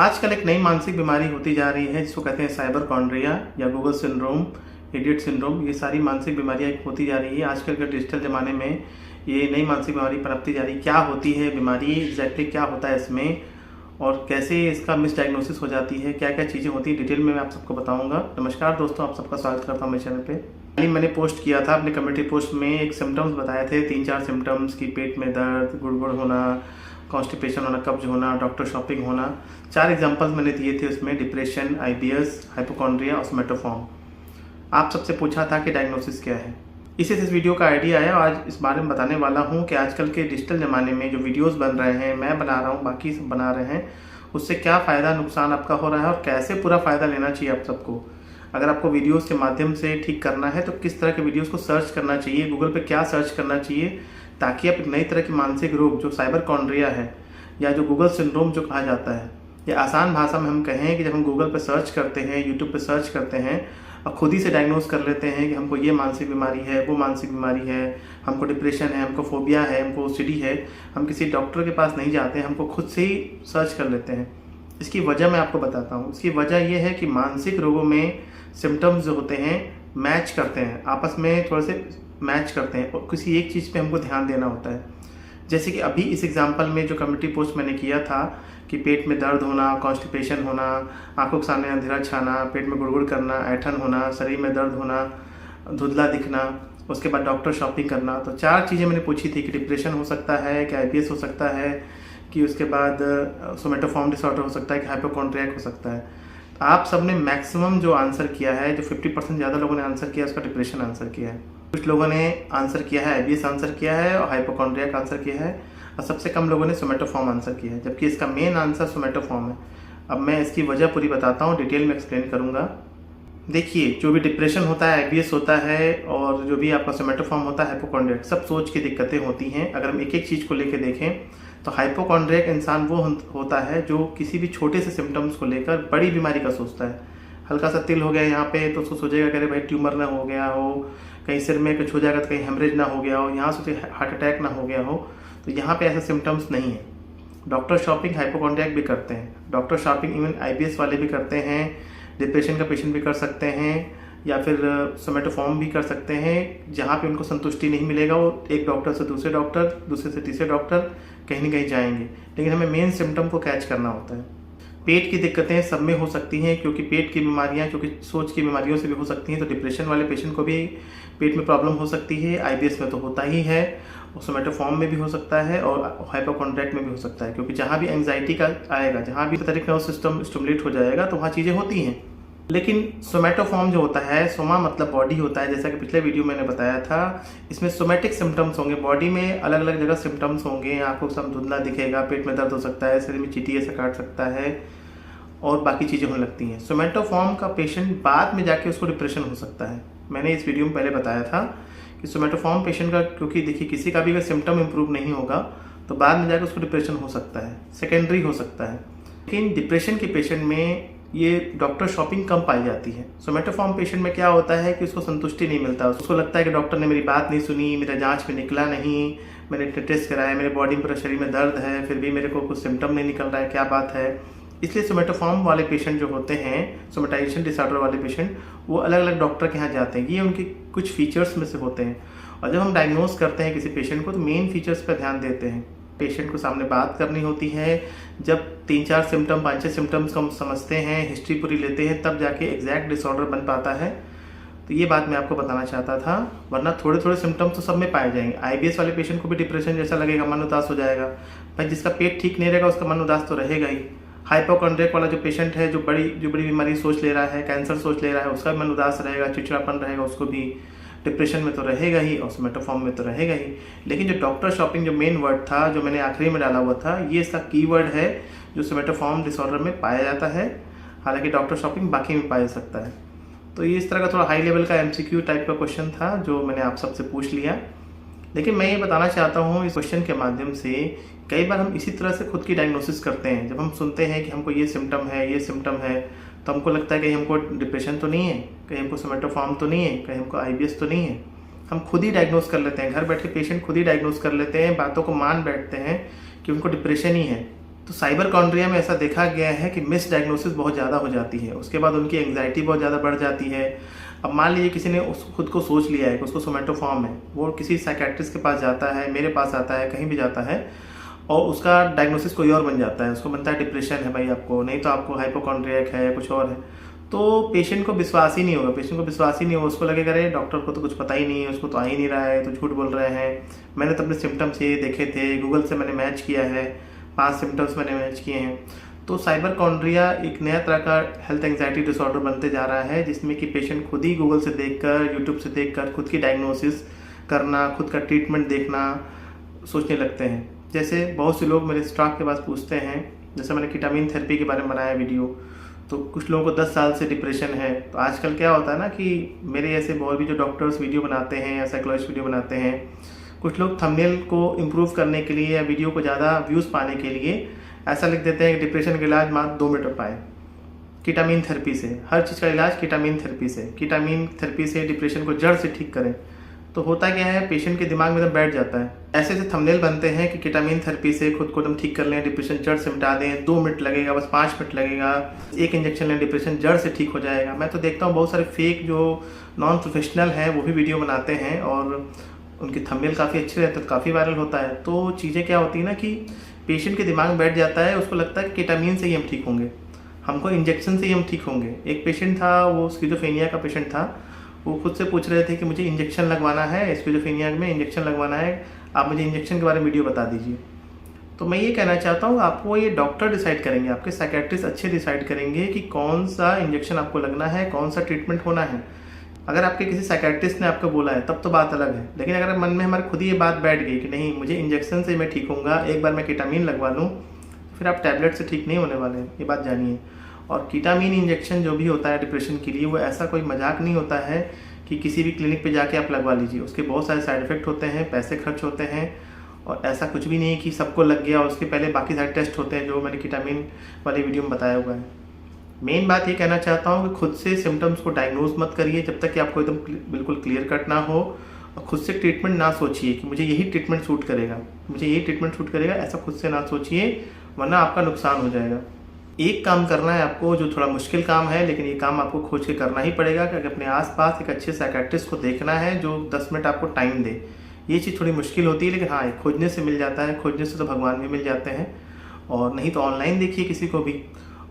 आजकल एक नई मानसिक बीमारी होती जा रही है जिसको कहते हैं साइबरकॉन्ड्रिया या गूगल सिंड्रोम, इडियट सिंड्रोम। ये सारी मानसिक बीमारियां होती जा रही है आजकल के डिजिटल ज़माने में। ये नई मानसिक बीमारी पनपती जा रही है। क्या होती है बीमारी, एग्जैक्टली क्या होता है इसमें और कैसे इसका मिसडायग्नोसिस हो जाती है, क्या क्या चीज़ें होती है, डिटेल में मैं आप सबको बताऊंगा। नमस्कार दोस्तों, आप सबका स्वागत करता हूँ मेरे चैनल पे। मैंने पोस्ट किया था अपने कम्युनिटी पोस्ट में, एक सिम्टम्स बताए थे, 3-4 सिम्टम्स की पेट में दर्द, गुड़गुड़ होना, कॉन्स्टिपेशन होना, कब्ज होना, डॉक्टर शॉपिंग होना। 4 एग्जांपल्स मैंने दिए थे उसमें, डिप्रेशन, आईबीएस, हाइपोकॉन्ड्रिया और सोमेटोफॉर्म। आप सबसे पूछा था कि डायग्नोसिस क्या है। इसी से इस वीडियो का आइडिया है। आज इस बारे में बताने वाला हूँ कि आजकल के डिजिटल ज़माने में जो वीडियोस बन रहे हैं, मैं बना रहा हूँ, बाकी सब बना रहे हैं, उससे क्या फ़ायदा नुकसान आपका हो रहा है और कैसे पूरा फ़ायदा लेना चाहिए आप सबको। अगर आपको वीडियोस के माध्यम से ठीक करना है तो किस तरह के वीडियोस को सर्च करना चाहिए, गूगल पे क्या सर्च करना चाहिए, ताकि आप एक नई तरह की मानसिक रोग जो साइबरकॉन्ड्रिया है या जो गूगल सिंड्रोम जो कहा जाता है, या आसान भाषा में हम कहें कि जब हम गूगल पे सर्च करते हैं, यूट्यूब पे सर्च करते हैं और खुद ही से डायग्नोस कर लेते हैं कि हमको ये मानसिक बीमारी है, वो मानसिक बीमारी है, हमको डिप्रेशन है, हमको फोबिया है, हमको ओसीडी है, हम किसी डॉक्टर के पास नहीं जाते हैं, हमको खुद से ही सर्च कर लेते हैं। इसकी वजह मैं आपको बताता हूँ। इसकी वजह यह है कि मानसिक रोगों में सिम्टम्स जो होते हैं मैच करते हैं, आपस में थोड़े से मैच करते हैं और किसी एक चीज़ पे हमको ध्यान देना होता है। जैसे कि अभी इस एग्जांपल में जो कम्युनिटी पोस्ट मैंने किया था कि पेट में दर्द होना, कॉन्स्टिपेशन होना, आंखों के सामने अंधेरा छाना, पेट में गुड़गुड़ करना, ऐंठन होना, शरीर में दर्द होना, धुंधला दिखना, उसके बाद डॉक्टर शॉपिंग करना। तो 4 चीज़ें मैंने पूछी थी कि डिप्रेशन हो सकता है, कि आईबीएस हो सकता है, कि उसके बाद सोमेटोफॉर्म डिसऑर्डर हो सकता है, कि हाइपोकॉन्ड्रिया हो सकता है। तो आप सबने मैक्सिमम जो आंसर किया है, जो 50% ज़्यादा लोगों ने आंसर किया, उसका डिप्रेशन आंसर किया है। कुछ लोगों ने आंसर किया है आईबीएस आंसर किया है और हाइपोकॉन्ड्रिया का आंसर किया है, और सबसे कम लोगों ने सोमेटोफॉर्म आंसर किया है, जबकि इसका मेन आंसर सोमेटोफॉर्म है। अब मैं इसकी वजह पूरी बताता हूँ, डिटेल में एक्सप्लेन करूँगा। देखिए, जो भी डिप्रेशन होता है, आईबीएस होता है और जो भी आपका सोमेटोफॉर्म होता है, हाइपोकॉन्ड्रिया, सब सोच की दिक्कतें होती हैं। अगर हम एक एक चीज़ को लेकर देखें तो हाइपोकॉन्ड्रिया इंसान वो होता है जो किसी भी छोटे से सिम्टम्स को लेकर बड़ी बीमारी का सोचता है। हल्का सा तिल हो गया यहाँ पे तो उसको सोचेगा कि अरे भाई ट्यूमर ना हो गया हो, कहीं सिर में कुछ हो जाएगा तो कहीं हेमरेज ना हो गया हो, यहाँ सोचे हार्ट अटैक ना हो गया हो। तो यहाँ पे ऐसे सिम्टम्स नहीं है। डॉक्टर शॉपिंग हाइपोकॉन्ड्रिया भी करते हैं, डॉक्टर शॉपिंग इवन आईबीएस वाले भी करते हैं, डिप्रेशन का पेशेंट भी कर सकते हैं, या फिर सोमेटोफॉर्म भी कर सकते हैं। जहाँ पे उनको संतुष्टि नहीं मिलेगा वो एक डॉक्टर से दूसरे डॉक्टर, दूसरे से तीसरे डॉक्टर, कहीं ना कहीं जाएंगे। लेकिन हमें मेन सिम्टम को कैच करना होता है। पेट की दिक्कतें सब में हो सकती हैं, क्योंकि पेट की बीमारियां क्योंकि सोच की बीमारियों से भी हो सकती हैं। तो डिप्रेशन वाले पेशेंट को भी पेट में प्रॉब्लम हो सकती है, आईबीएस में तो होता ही है, और सोमेटोफॉर्म में भी हो सकता है और हाइपोकॉन्ड्रिया में भी हो सकता है। क्योंकि जहाँ भी एंग्जाइटी का आएगा, जहाँ भी सिंपैथेटिक नर्वस सिस्टम स्टिमुलेट हो जाएगा तो वहाँ चीज़ें होती हैं। लेकिन सोमेटोफॉर्म जो होता है, सोमा मतलब बॉडी होता है, जैसा कि पिछले वीडियो मैंने बताया था। इसमें सोमेटिक सिम्टम्स होंगे, बॉडी में अलग अलग जगह सिम्टम्स होंगे। आंखों को सब धुंधला दिखेगा, पेट में दर्द हो सकता है, शरीर में चींटी ऐसा काट सकता है और बाकी चीज़ें होने लगती हैं। सोमेटोफॉर्म का पेशेंट बाद में जाके उसको डिप्रेशन हो सकता है। मैंने इस वीडियो में पहले बताया था कि सोमेटोफॉर्म पेशेंट का, क्योंकि देखिए किसी का भी अगर सिम्टम इंप्रूव नहीं होगा तो बाद में जाकर उसको डिप्रेशन हो सकता है, सेकेंडरी हो सकता है। लेकिन डिप्रेशन के पेशेंट में ये डॉक्टर शॉपिंग कम पाई जाती है। सोमेटोफॉर्म पेशेंट में क्या होता है कि उसको संतुष्टि नहीं मिलता, उसको लगता है कि डॉक्टर ने मेरी बात नहीं सुनी, मेरा जांच में निकला नहीं, मैंने टेस्ट कराया, मेरे बॉडी में पूरा शरीर में दर्द है, फिर भी मेरे को कुछ सिम्टम नहीं निकल रहा है, क्या बात है। इसलिए सोमेटोफॉर्म वाले पेशेंट जो होते हैं, सोमेटाइजेशन डिसऑर्डर वाले पेशेंट, वो अलग अलग डॉक्टर के यहाँ जाते हैं। ये उनके कुछ फीचर्स में से होते हैं। और जब हम डायग्नोस करते हैं किसी पेशेंट को तो मेन फीचर्स पर ध्यान देते हैं। पेशेंट को सामने बात करनी होती है। जब 3-4 सिम्टम, 5-6 सिम्टम्स को हम समझते हैं, हिस्ट्री पूरी लेते हैं, तब जाके एग्जैक्ट डिसऑर्डर बन पाता है। तो ये बात मैं आपको बताना चाहता था, वरना थोड़े थोड़े सिम्टम्स तो सब में पाए जाएंगे। आईबीएस वाले पेशेंट को भी डिप्रेशन जैसा लगेगा, मन उदास हो जाएगा। भाई जिसका पेट ठीक नहीं रहेगा उसका मन उदास तो रहेगा ही। हाइपोकॉन्ड्रिया वाला जो पेशेंट है, जो बड़ी बीमारी सोच ले रहा है, कैंसर सोच ले रहा है, उसका भी मन उदास रहेगा, चिड़चिड़ापन रहेगा, उसको भी डिप्रेशन में तो रहेगा ही और सोमेटोफॉर्म में तो रहेगा ही। लेकिन जो डॉक्टर शॉपिंग जो मेन वर्ड था, जो मैंने आखिरी में डाला हुआ था, ये इसका कीवर्ड है जो सोमेटोफॉर्म डिसऑर्डर में पाया जाता है। हालांकि डॉक्टर शॉपिंग बाकी में पाया जा सकता है। तो ये इस तरह का थोड़ा हाई लेवल का एमसीक्यू टाइप का क्वेश्चन था जो मैंने आप सबसे पूछ लिया। लेकिन मैं ये बताना चाहता हूँ इस क्वेश्चन के माध्यम से, कई बार हम इसी तरह से खुद की डायग्नोसिस करते हैं। जब हम सुनते हैं कि हमको ये सिम्टम है, ये सिम्टम है, तो हमको लगता है कि हमको डिप्रेशन तो नहीं है, कहीं हमको सोमेटोफॉर्म तो नहीं है, कहीं हमको आईबीएस तो नहीं है। हम खुद ही डायग्नोस कर लेते हैं, घर बैठ के पेशेंट खुद ही डायग्नोस कर लेते हैं, बातों को मान बैठते हैं कि उनको डिप्रेशन ही है। तो साइबरकॉन्ड्रिया में ऐसा देखा गया है कि मिस डायग्नोसिस बहुत ज़्यादा हो जाती है, उसके बाद उनकी एंग्जाइटी बहुत ज़्यादा बढ़ जाती है। अब मान लीजिए किसी ने खुद को सोच लिया है कि उसको सोमेटोफॉर्म है, वो किसी साइकेट्रिस्ट के पास जाता है, मेरे पास आता है, कहीं भी जाता है, और उसका डायग्नोसिस कोई और बन जाता है, उसको बनता है डिप्रेशन है भाई आपको, नहीं तो आपको हाइपोकॉन्ड्रियक है, कुछ और है। तो पेशेंट को विश्वास ही नहीं होगा, उसको लगेगा अरे डॉक्टर को तो कुछ पता ही नहीं है, उसको तो आ ही नहीं रहा है, तो झूठ बोल रहे हैं, मैंने तो अपने सिम्टम्स ये देखे थे, गूगल से मैंने मैच किया है, 5 सिम्टम्स मैंने मैच किए हैं। तो साइबरकॉन्ड्रिया एक नया तरह का हेल्थ एंग्जाइटी डिसऑर्डर बनते जा रहा है, जिसमें कि पेशेंट खुद ही गूगल से देखकर, यूट्यूब से देखकर खुद की डायग्नोसिस करना, खुद का ट्रीटमेंट देखना सोचने लगते हैं। जैसे बहुत से लोग मेरे स्टाफ के पास पूछते हैं, जैसे मैंने कीटामीन थेरेपी के बारे में बनाया वीडियो, तो कुछ लोगों को 10 साल से डिप्रेशन है। तो आजकल क्या होता है ना कि मेरे ऐसे और भी जो डॉक्टर्स वीडियो बनाते हैं या साइकोलॉजिस्ट वीडियो बनाते हैं, कुछ लोग थंबनेल को इम्प्रूव करने के लिए या वीडियो को ज़्यादा व्यूज़ पाने के लिए ऐसा लिख देते हैं कि डिप्रेशन का इलाज मात्र 2 मिनट में पाए, कीटामीन थेरेपी से, हर चीज़ का इलाज कीटामीन थेरेपी से डिप्रेशन को जड़ से ठीक करें। तो होता क्या है, पेशेंट के दिमाग में एकदम बैठ जाता है, ऐसे ऐसे थंबनेल बनते हैं कि कीटामीन थेरेपी से खुद को एकदम ठीक कर लें, डिप्रेशन जड़ से मिटा दें, 2 मिनट लगेगा, बस 5 मिनट लगेगा, 1 इंजेक्शन लें, डिप्रेशन जड़ से ठीक हो जाएगा। मैं तो देखता हूँ बहुत सारे फेक जो नॉन प्रोफेशनल हैं वो भी वीडियो बनाते हैं और उनके थंबनेल काफ़ी अच्छे रहते हैं, काफ़ी वायरल होता है। तो चीज़ें क्या होती है ना कि पेशेंट के दिमाग में बैठ जाता है, उसको लगता है कि कीटामीन से ही हम ठीक होंगे, हमको इंजेक्शन से ही हम ठीक होंगे। एक पेशेंट था, वो स्किज़ोफ्रेनिया का पेशेंट था, वो खुद से पूछ रहे थे कि मुझे इंजेक्शन लगवाना है, स्किज़ोफ्रेनिया में इंजेक्शन लगवाना है, आप मुझे इंजेक्शन के बारे में वीडियो बता दीजिए। तो मैं ये कहना चाहता हूँ, आपको ये डॉक्टर डिसाइड करेंगे, आपके साइकेट्रिस्ट अच्छे डिसाइड करेंगे कि कौन सा इंजेक्शन आपको लगना है, कौन सा ट्रीटमेंट होना है। अगर आपके किसी साइकेट्रिस्ट ने आपको बोला है तब तो बात अलग है, लेकिन अगर मन में हमारे खुद ही ये बात बैठ गई कि नहीं मुझे इंजेक्शन से मैं ठीक होऊंगा, एक बार मैं कीटामीन लगवा लूँ, फिर आप टैबलेट से ठीक नहीं होने वाले हैं, ये बात जानिए। और कीटामीन इंजेक्शन जो भी होता है डिप्रेशन के लिए, वो ऐसा कोई मजाक नहीं होता है कि किसी भी क्लिनिक पे जाके आप लगवा लीजिए, उसके बहुत सारे साइड इफेक्ट होते हैं, पैसे खर्च होते हैं, और ऐसा कुछ भी नहीं है कि सबको लग गया, उसके पहले बाकी सारे टेस्ट होते हैं जो मैंने कीटामीन वाली वीडियो में बताया हुआ है। मेन बात ये कहना चाहता हूँ कि खुद से सिम्टम्स को डायग्नोज मत करिए जब तक कि आपको एकदम बिल्कुल क्लियर कट ना हो, और खुद से ट्रीटमेंट ना सोचिए कि मुझे यही ट्रीटमेंट सूट करेगा, ऐसा खुद से ना सोचिए, वरना आपका नुकसान हो जाएगा। एक काम करना है आपको, जो थोड़ा मुश्किल काम है, लेकिन ये काम आपको खोज के करना ही पड़ेगा कि अपने आसपास एक अच्छे साइकेट्रिस्ट को देखना है जो 10 मिनट आपको टाइम दे। ये चीज़ थोड़ी मुश्किल होती है, लेकिन हाँ, खोजने से मिल जाता है, खोजने से तो भगवान भी मिल जाते हैं। और नहीं तो ऑनलाइन देखिए किसी को भी,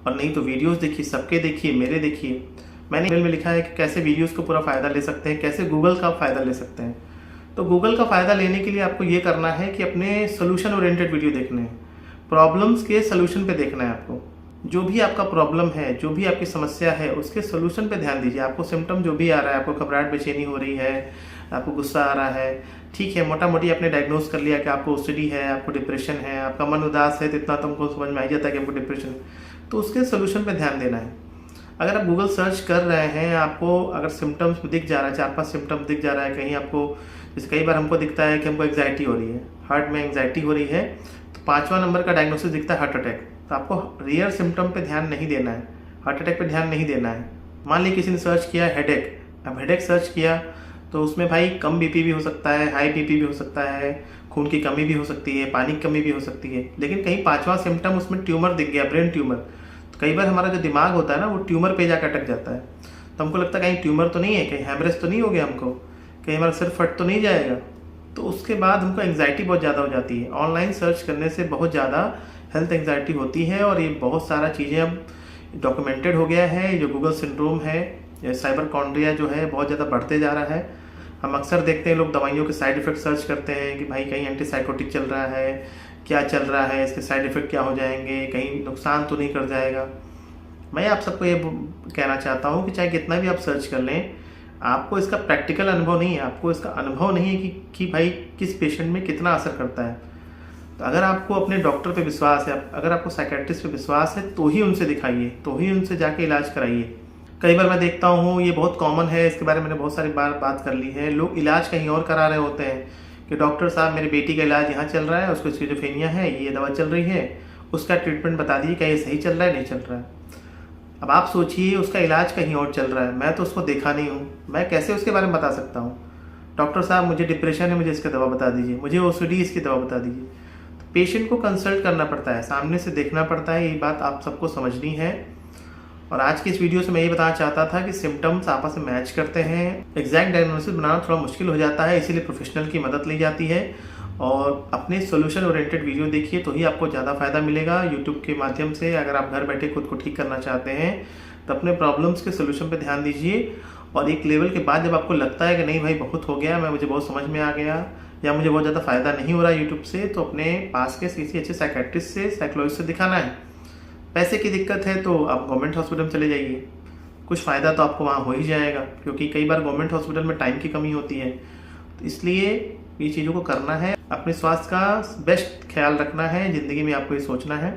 और नहीं तो वीडियोस देखिए, सबके देखिए, मेरे देखिए। मैंने ईमेल में लिखा है कि कैसे वीडियोस को पूरा फ़ायदा ले सकते हैं, कैसे गूगल का फ़ायदा ले सकते हैं। तो गूगल का फ़ायदा लेने के लिए आपको ये करना है कि अपने सोल्यूशन ओरिएंटेड वीडियो देखने हैं, प्रॉब्लम्स के सोल्यूशन पे देखना है आपको। जो भी आपका प्रॉब्लम है, जो भी आपकी समस्या है, उसके सोल्यूशन पे ध्यान दीजिए। आपको सिम्टम जो भी आ रहा है, आपको घबराहट बेचैनी हो रही है, आपको गुस्सा आ रहा है, ठीक है, मोटा मोटी आपने डायग्नोज कर लिया कि आपको ओसीडी है, आपको डिप्रेशन है, आपका मन उदास है, तो इतना तुमको समझ में आ जाता है कि आपको डिप्रेशन है, तो उसके सोल्यूशन पे ध्यान देना है। अगर आप गूगल सर्च कर रहे हैं, आपको अगर सिम्टम्स दिख जा रहा है, 4-5 सिम्टम्स दिख जा रहा है, कहीं आपको, जैसे कई बार हमको दिखता है कि हमको एंग्जाइटी हो रही है, हार्ट में एंग्जाइटी हो रही है, तो 5वां नंबर का डायग्नोसिस दिखता है हार्ट अटैक। तो आपको रियल सिम्टम पे ध्यान नहीं देना है, हार्ट अटैक पे ध्यान नहीं देना है। मान लीजिए किसी ने सर्च किया हेडेक, अब हेडेक सर्च किया तो उसमें भाई कम बीपी भी हो सकता है, हाई बीपी भी हो सकता है, खून की कमी भी हो सकती है, पानी की कमी भी हो सकती है, लेकिन कहीं 5वां सिम्टम उसमें ट्यूमर दिख गया, ब्रेन ट्यूमर। तो कई बार हमारा जो दिमाग होता है ना, वो ट्यूमर पे जाकर अटक जाता है। तो हमको लगता है कहीं ट्यूमर तो नहीं है, कहीं हेमरेज तो नहीं हो गया हमको, कहीं हमारा सिर फट तो नहीं जाएगा। तो उसके बाद हमको एंग्जाइटी बहुत ज़्यादा हो जाती है। ऑनलाइन सर्च करने से बहुत ज़्यादा हेल्थ एंग्जाइटी होती है, और ये बहुत सारा चीज़ें अब डॉक्यूमेंटेड हो गया है। जो गूगल सिंड्रोम है, ये साइबरकॉन्ड्रिया जो है, बहुत ज़्यादा बढ़ते जा रहा है। हम अक्सर देखते हैं लोग दवाइयों के साइड इफ़ेक्ट सर्च करते हैं कि भाई कहीं एंटीसाइकोटिक चल रहा है, क्या चल रहा है, इसके साइड इफ़ेक्ट क्या हो जाएंगे, कहीं नुकसान तो नहीं कर जाएगा। मैं आप सबको ये कहना चाहता हूँ कि चाहे कितना भी आप सर्च कर लें, आपको इसका प्रैक्टिकल अनुभव नहीं है, आपको इसका अनुभव नहीं है कि भाई किस पेशेंट में कितना असर करता है। तो अगर आपको अपने डॉक्टर पे विश्वास है, अगर आपको साइकेट्रिस्ट पे विश्वास है, तो ही उनसे दिखाइए, तो ही उनसे जाके इलाज कराइए। कई बार मैं देखता हूँ, ये बहुत कॉमन है, इसके बारे में मैंने बहुत सारी बार बात कर ली है, लोग इलाज कहीं और करा रहे होते हैं कि डॉक्टर साहब मेरी बेटी का इलाज यहाँ चल रहा है, उसको स्किज़ोफ्रेनिया है, ये दवा चल रही है, उसका ट्रीटमेंट बता दीजिए क्या ये सही चल रहा है, नहीं चल रहा है। अब आप सोचिए, उसका इलाज कहीं और चल रहा है, मैं तो उसको देखा नहीं हूँ, मैं कैसे उसके बारे में बता सकता हूँ। डॉक्टर साहब मुझे डिप्रेशन है, मुझे इसकी दवा बता दीजिए, मुझे ओसीडी इसकी दवा बता दीजिए। तो पेशेंट को कंसल्ट करना पड़ता है, सामने से देखना पड़ता है, ये बात आप सबको समझनी है। और आज की इस वीडियो से मैं ये बताना चाहता था कि सिम्टम्स आपस में मैच करते हैं, एग्जैक्ट डायग्नोसिस बनाना थोड़ा मुश्किल हो जाता है, इसीलिए प्रोफेशनल की मदद ली जाती है। और अपने सोल्यूशन ओरिएंटेड वीडियो देखिए तो ही आपको ज़्यादा फायदा मिलेगा यूट्यूब के माध्यम से। अगर आप घर बैठे खुद को ठीक करना चाहते हैं तो अपने प्रॉब्लम्स के सोल्यूशन पे ध्यान दीजिए, और एक लेवल के बाद जब आपको लगता है कि नहीं भाई बहुत हो गया, मुझे बहुत समझ में आ गया या मुझे बहुत ज़्यादा फायदा नहीं हो रहा यूट्यूब से, तो अपने पास के किसी अच्छे साइकेट्रिस्ट से, साइकोलॉजिस्ट से दिखाना है। पैसे की दिक्कत है तो आप गवर्नमेंट हॉस्पिटल में चले जाइए, कुछ फ़ायदा तो आपको वहाँ हो ही जाएगा, क्योंकि कई बार गवर्नमेंट हॉस्पिटल में टाइम की कमी होती है। तो इसलिए ये चीज़ों को करना है, अपने स्वास्थ्य का बेस्ट ख्याल रखना है, ज़िंदगी में आपको ये सोचना है।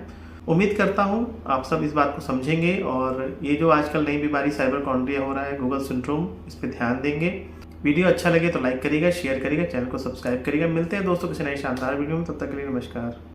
उम्मीद करता हूँ आप सब इस बात को समझेंगे, और ये जो आजकल नई बीमारी साइबरकॉन्ड्रिया हो रहा है, गूगल सिंड्रोम, इस पर ध्यान देंगे। वीडियो अच्छा लगे तो लाइक करिएगा, शेयर करिएगा, चैनल को सब्सक्राइब करिएगा। मिलते हैं दोस्तों किसी नई शानदार वीडियो में, तब तक के लिए नमस्कार।